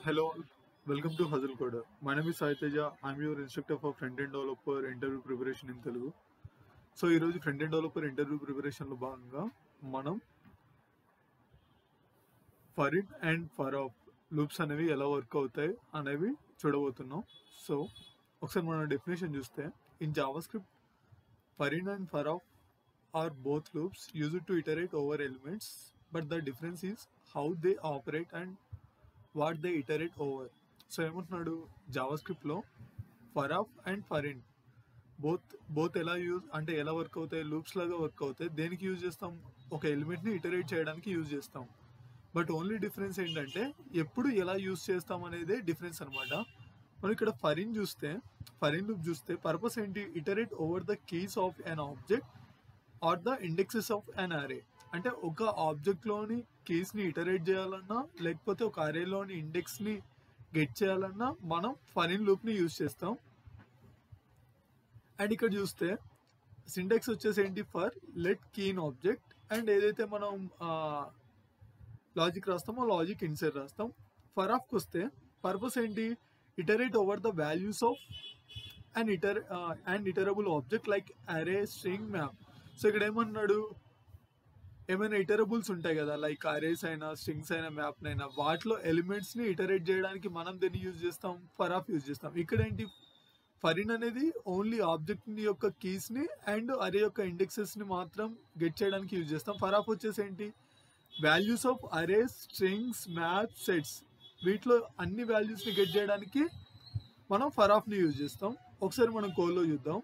Hello, welcome to Hustle Code. My name is Sai Teja. I'm your instructor for front-end developer interview preparation in Telugu. So ఈరోజు front end developer interview ప్రిపరేషన్లో భాగంగా మనం for in and for of loops అనేవి ఎలా work అవుతాయి అనేవి చూడబోతున్నాం. So ఒకసారి మనం డెఫినేషన్ చూస్తే, in JavaScript for in and for of are both loops used to iterate over elements, but the difference is how they operate and what they iterate over. So ఏమంటున్నాడు, జావా స్క్రిప్ట్లో for of and for in both ఎలా ఎలా work అవుతాయి, loops లాగా work అవుతాయి. దేనికి use చేస్తాం? ఒక ఎలిమెంట్ని ఇటరేట్ చేయడానికి యూజ్ చేస్తాం. బట్ ఓన్లీ డిఫరెన్స్ ఏంటంటే ఎప్పుడు ఎలా యూజ్ చేస్తాం అనేదే డిఫరెన్స్ అనమాట. మనం ఇక్కడ ఫర్ ఇన్ లూప్ చూస్తే పర్పస్ ఏంటి? Iterate over the keys of an object or the indexes of an array. అంటే ఒక ఆబ్జెక్ట్లోని కీస్ని ఇటరేట్ చేయాలన్నా, లేకపోతే ఒక అరేలోని ఇండెక్స్ని గెట్ చేయాలన్నా మనం ఫర్ ఇన్ లూప్ని యూజ్ చేస్తాం. అండ్ ఇక్కడ చూస్తే సింటాక్స్ వచ్చేసి ఏంటి? For let key in object, and ఏదైతే మనం లాజిక్ రాస్తామో లాజిక్ ఇన్సైడ్ రాస్తాం. ఫర్ ఆఫ్కి వస్తే పర్పస్ ఏంటి? Iterate over the values of and iterable object like array, string, map. So ఇక్కడ ఏమన్నాడు, ఏమైనా ఇటరబుల్స్ ఉంటాయి కదా, లైక్ అరేస్ అయినా స్ట్రింగ్స్ అయినా మ్యాప్ అయినా, వాటిలో ఎలిమెంట్స్ని ఇటరేట్ చేయడానికి మనం దీన్ని యూజ్ చేస్తాం, ఫర్ ఆఫ్ యూజ్ చేస్తాం. ఇక్కడ ఏంటి? ఫర్ ఇన్ అనేది ఓన్లీ ఆబ్జెక్ట్ యొక్క కీస్ని అండ్ అరే యొక్క ఇండెక్సెస్ని మాత్రం గెట్ చేయడానికి యూజ్ చేస్తాం. ఫర్ ఆఫ్ వచ్చేసి ఏంటి? Values of arrays, strings, map, sets, వీటిలో అన్ని వాల్యూస్ని గెట్ చేయడానికి మనం ఫర్ ఆఫ్ని యూజ్ చేస్తాం. ఒకసారి మనం కోడ్లో చూద్దాం.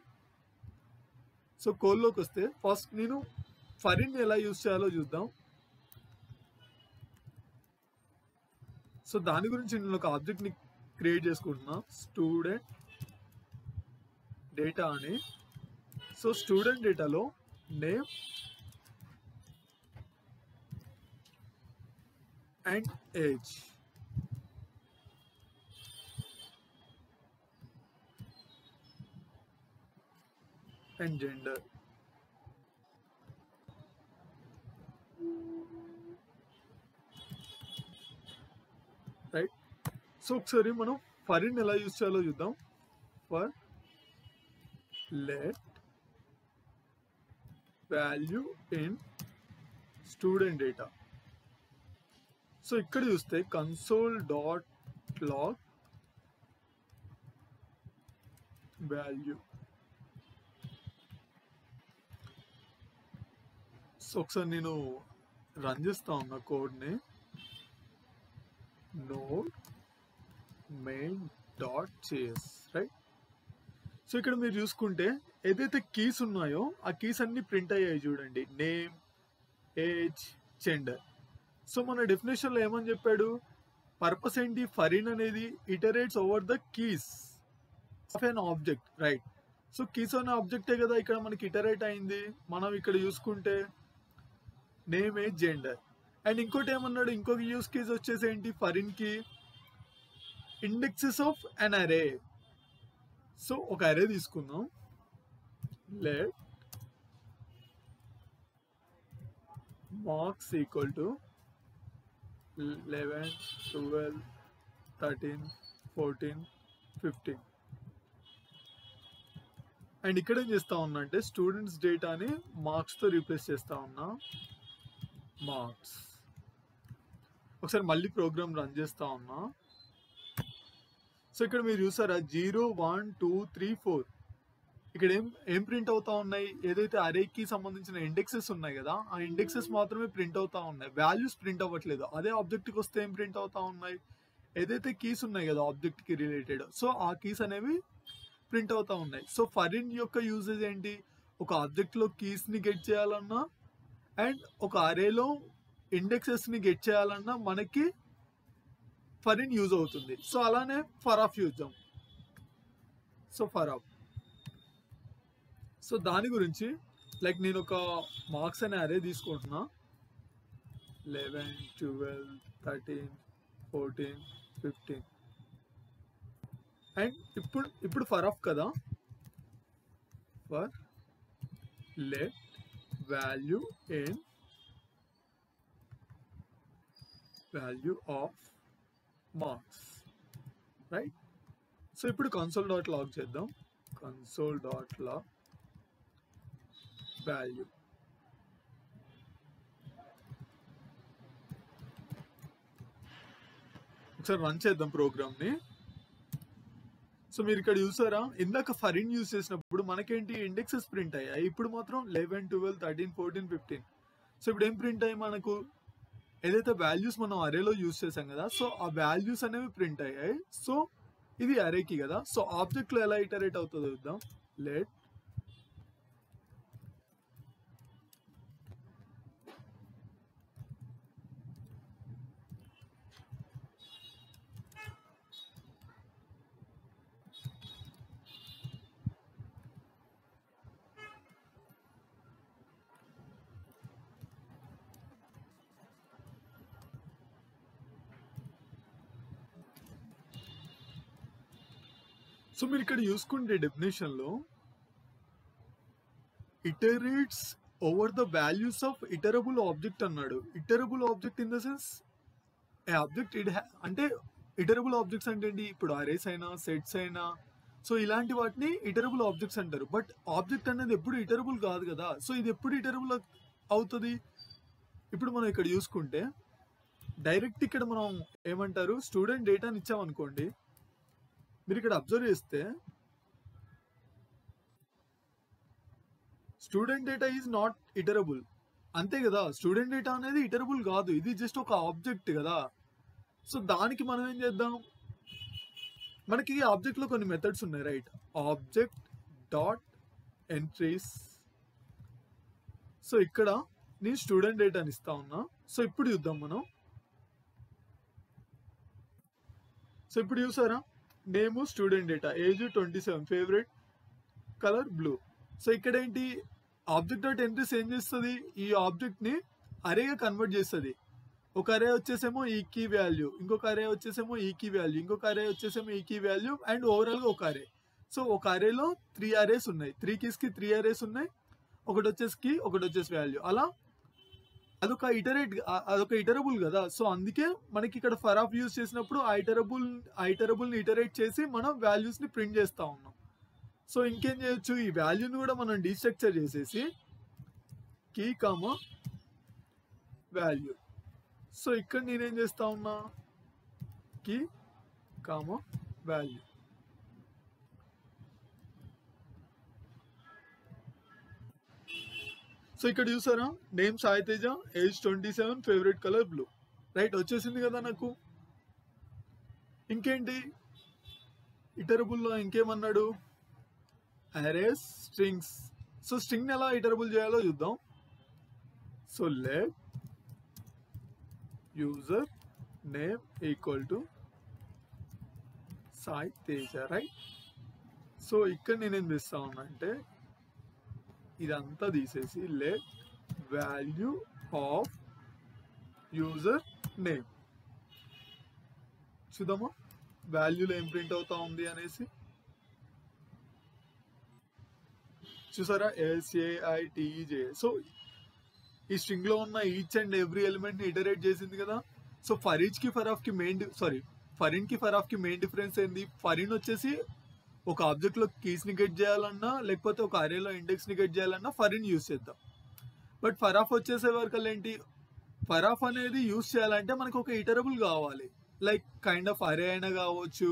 సో కోడ్లోకి వస్తే ఫస్ట్ నేను ఫర్ ఇన్ ఎలా యూజ్ చేయాలో చూద్దాం. సో దాని గురించి నేను ఒక ఆబ్జెక్ట్ని క్రియేట్ చేసుకుంటున్నా, స్టూడెంట్ డేటా అని. సో స్టూడెంట్ డేటాలో name and age and gender. Right. So ఒకసారి మనం ఫర్ ఇన్ ఎలా యూజ్ చేయాలో చూద్దాం. For let value in student data. So ఇక్కడ చూస్తే console.log value. సో ఒకసారి నేను రన్ చేస్తా ఉన్నా కోడ్ని. node main.js, right. సో ఇక్కడ మీరు చూసుకుంటే ఏదైతే కీస్ ఉన్నాయో ఆ కీస్ అన్ని ప్రింట్ అయ్యాయి చూడండి, నేమ్, ఏజ్, జెండర్. సో మన డెఫినేషన్లో ఏమని చెప్పాడు? పర్పస్ ఏంటి? ఫర్ ఇన్ అనేది iterates over the keys of an object, right. So keys అనే ఆబ్జెక్టే కదా ఇక్కడ మనకి ఇటరేట్ అయింది. మనం ఇక్కడ చూసుకుంటే నేమ్, ఏజ్, జెండర్. అండ్ ఇంకోటి ఏమన్నాడు, ఇంకొక యూస్ కేస్ వచ్చేసి ఏంటి? ఫర్ ఇన్కి ఇండెక్సెస్ ఆఫ్ అన్ అరే. సో ఒక అరే తీసుకుందాం, let marks equal to 11, 12, 13, 14, 15. And ఇక్కడ ఏం చేస్తా ఉన్నా అంటే స్టూడెంట్స్ డేటాని మార్క్స్తో రీప్లేస్ చేస్తా ఉన్నా, మార్క్స్. ఒకసారి మళ్ళీ ప్రోగ్రామ్ రన్ చేస్తా ఉన్నా. సో ఇక్కడ మీరు చూసారా 0, 1, 2, 3, 4 ఇక్కడ ఏం ప్రింట్ అవుతా ఉన్నాయి? ఏదైతే అరేకి సంబంధించిన ఇండెక్సెస్ ఉన్నాయి కదా, ఆ ఇండెక్సెస్ మాత్రమే ప్రింట్ అవుతా ఉన్నాయి, వాల్యూస్ ప్రింట్ అవ్వట్లేదు. అదే ఆబ్జెక్ట్కి వస్తే ఏం ప్రింట్ అవుతా ఉన్నాయి? ఏదైతే కీస్ ఉన్నాయి కదా ఆబ్జెక్ట్కి రిలేటెడ్, సో ఆ కీస్ అనేవి ప్రింట్ అవుతా ఉన్నాయి. సో ఫర్ ఇన్ యొక్క యూజెస్ ఏంటి? ఒక ఆబ్జెక్ట్లో కీస్ని గెట్ చేయాలన్నా అండ్ ఒక అరేలో ఇండెక్సెస్ని గెట్ చేయాలన్నా మనకి ఫర్ ఇన్ యూజ్ అవుతుంది. సో అలానే ఫర్ ఆఫ్ చూద్దాం. సో ఫర్ ఆఫ్, సో దాని గురించి లైక్ నేను ఒక మార్క్స్ అనే అరే తీసుకుంటున్నా, 11, 12, 13, 14, 15. అండ్ ఇప్పుడు ఫర్ ఆఫ్ కదా, for let value in value of marks, right? So ఇప్పుడు console.log చేద్దాం. console.log value. ఒకసారి రన్ చేద్దాం ప్రోగ్రామ్ని. సో మీరు ఇక్కడ చూసారా, ఇందాక ఫరిన్ యూస్ చేసినప్పుడు మనకేంటి ఇండెక్సెస్ ప్రింట్ అయ్యాయి, ఇప్పుడు మాత్రం 11, 12, 13, 14, 15. సో ఇప్పుడు ఏం ప్రింట్ అయ్యాయి మనకు, ఏదైతే వాల్యూస్ మనం అరేలో యూస్ చేసాం కదా, సో ఆ వాల్యూస్ అనేవి ప్రింట్ అయ్యాయి. సో ఇది అరేకి కదా, సో ఆబ్జెక్ట్ లో ఎలా ఇటరేట్ అవుతుందో చూద్దాం. లెట్ సో మీరు ఇక్కడ చూసుకుంటే డెఫినేషన్ లో iterates over the values of iterable object అన్నాడు. Iterable object in the sense ఏ ఆబ్జెక్ట్ అంటే ఇటరబుల్ ఆబ్జెక్ట్స్ అంటే ఏంటి, ఇప్పుడు అరేస్ అయినా సెట్స్ అయినా, సో ఇలాంటి వాటిని ఇటరబుల్ ఆబ్జెక్ట్స్ అంటారు. బట్ ఆబ్జెక్ట్ అనేది ఎప్పుడు ఇటరబుల్ కాదు కదా, సో ఇది ఎప్పుడు ఇటరబుల్ అవుతుంది. ఇప్పుడు మనం ఇక్కడ చూసుకుంటే డైరెక్ట్ ఇక్కడ మనం ఏమంటారు, స్టూడెంట్ డేటాని ఇచ్చామనుకోండి, మీరు ఇక్కడ అబ్జర్వ్ చేస్తే student data is not iterable, అంతే కదా. స్టూడెంట్ డేటా అనేది ఇటరబుల్ కాదు, ఇది జస్ట్ ఒక ఆబ్జెక్ట్ కదా. సో దానికి మనం ఏం చేద్దాం, మనకి ఆబ్జెక్ట్లో కొన్ని మెథడ్స్ ఉన్నాయి, right? Object dot entries. So ఇక్కడ నేను స్టూడెంట్ డేటాని ఇస్తా ఉన్నా. సో ఇప్పుడు చూద్దాం మనం. సో ఇప్పుడు చూసారా, name student data, age 27, favourite colour blue. So ఇక్కడ ఏంటి, ఆబ్జెక్ట్ డాట్ ఎంట్రీస్ ఏం చేస్తుంది, ఈ ఆబ్జెక్ట్ని అరేగా కన్వర్ట్ చేస్తుంది. ఒక అరే వచ్చేసేమో ఈ కీ వాల్యూ, ఇంకొక అరే వచ్చేసేమో ఈ కీ వాల్యూ, ఇంకొక అరే వచ్చేసేమో ఈ కీ వాల్యూ, అండ్ ఓవరాల్గా ఒక అరే. సో ఒక అరేలో 3 అరేస్ ఉన్నాయి, 3 కీస్కి 3 అరేస్ ఉన్నాయి, ఒకటి వచ్చేసి కీ, ఒకటి వచ్చేసి వాల్యూ. అలా అదొక ఇటరబుల్ కదా. సో అందుకే మనకి ఇక్కడ ఫర్ ఆఫ్ యూజ్ చేసినప్పుడు ఆ ఇటరబుల్ని ఇటరేట్ చేసి మనం వాల్యూస్ని ప్రింట్ చేస్తూ ఉన్నాం. సో ఇంకేం చేయొచ్చు, ఈ వాల్యూని కూడా మనం డీస్ట్రక్చర్ చేసేసి కీ కామా వాల్యూ. సో ఇక్కడ నేనేం చేస్తా ఉన్నా, కీ కామా వాల్యూ. సో ఇక్కడ చూసారా, name Sai Teja, age 27, favourite colour blue, right? వచ్చేసింది కదా నాకు. ఇంకేంటి ఇటరబుల్లో ఇంకేమన్నాడు, అరేస్ స్ట్రింగ్స్. సో స్ట్రింగ్ ఎలా ఇటరబుల్ చేయాలో చూద్దాం. So let user name equal to Sai Teja, right? So ఇక్కడ నేనేం చేస్తా ఉన్నా అంటే ఇదంతా తీసేసి let value of user name. చూద్దామా వాల్యూలో ఏం ప్రింట్ అవుతా ఉంది అనేసి. చూసారా, SAITEJ. సో ఈ స్ట్రింగ్ లో ఉన్న ఈచ్ అండ్ ఎవ్రీ ఎలిమెంట్ ని ఇటరేట్ చేసింది కదా. సో ఫర్ ఈచ్ కి ఫర్ ఆఫ్ కి ఫరిన్ కి ఫర్ ఆఫ్ కి మెయిన్ డిఫరెన్స్ ఏంది, ఫరిన్ వచ్చేసి ఒక ఆబ్జెక్ట్ లో కీస్ ని గెట్ చేయాలన్నా, లేకపోతే ఒక అరేలో ఇండెక్స్ ని గెట్ చేయాలన్నా ఫరిన్ యూస్ చేద్దాం. బట్ ఫర్ ఆఫ్ వచ్చేసే వరకు ఏంటి, ఫర్ ఆఫ్ అనేది యూస్ చేయాలంటే మనకు ఒక ఇటరబుల్ కావాలి. లైక్ కైండ్ ఆఫ్ అరే అయినా కావచ్చు,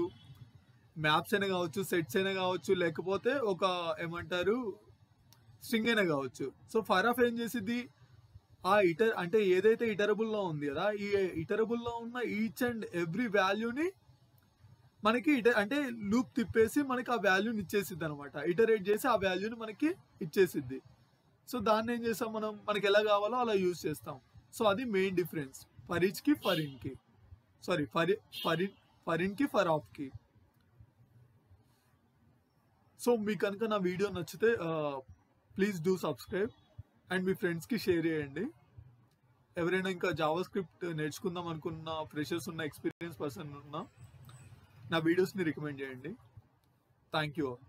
మ్యాప్స్ అయినా కావచ్చు, సెట్స్ అయినా కావచ్చు, లేకపోతే ఒక ఏమంటారు స్ట్రింగ్ అయినా కావచ్చు. సో ఫర్ ఆఫ్ ఏం చేసిద్ది, ఆ అంటే ఏదైతే ఇటరబుల్లో ఉంది కదా, ఈ ఇటరబుల్లో ఉన్న ఈచ్ అండ్ ఎవ్రీ వాల్యూని మనకి అంటే లూప్ తిప్పేసి మనకి ఆ వాల్యూని ఇచ్చేసిద్ది అనమాట. ఇటరేట్ చేసి ఆ వాల్యూని మనకి ఇచ్చేసిద్ది. సో దాన్ని ఏం చేస్తాం మనం, మనకి ఎలా కావాలో అలా యూజ్ చేస్తాం. సో అది మెయిన్ డిఫరెన్స్ ఫర్ ఈచ్ కి ఫరిన్ కి, ఫరిన్ కి ఫర్ ఆఫ్ కి. సో మీకు కనుక నా వీడియో నచ్చితే ప్లీజ్ డూ సబ్స్క్రైబ్ అండ్ మీ ఫ్రెండ్స్కి షేర్ చేయండి. ఎవరైనా ఇంకా జావా స్క్రిప్ట్ నేర్చుకుందాం అనుకున్న ఫ్రెషర్స్ ఉన్న, ఎక్స్పీరియన్స్ పర్సన్ ఉన్న, నా వీడియోస్ని రికమెండ్ చేయండి. Thank you all.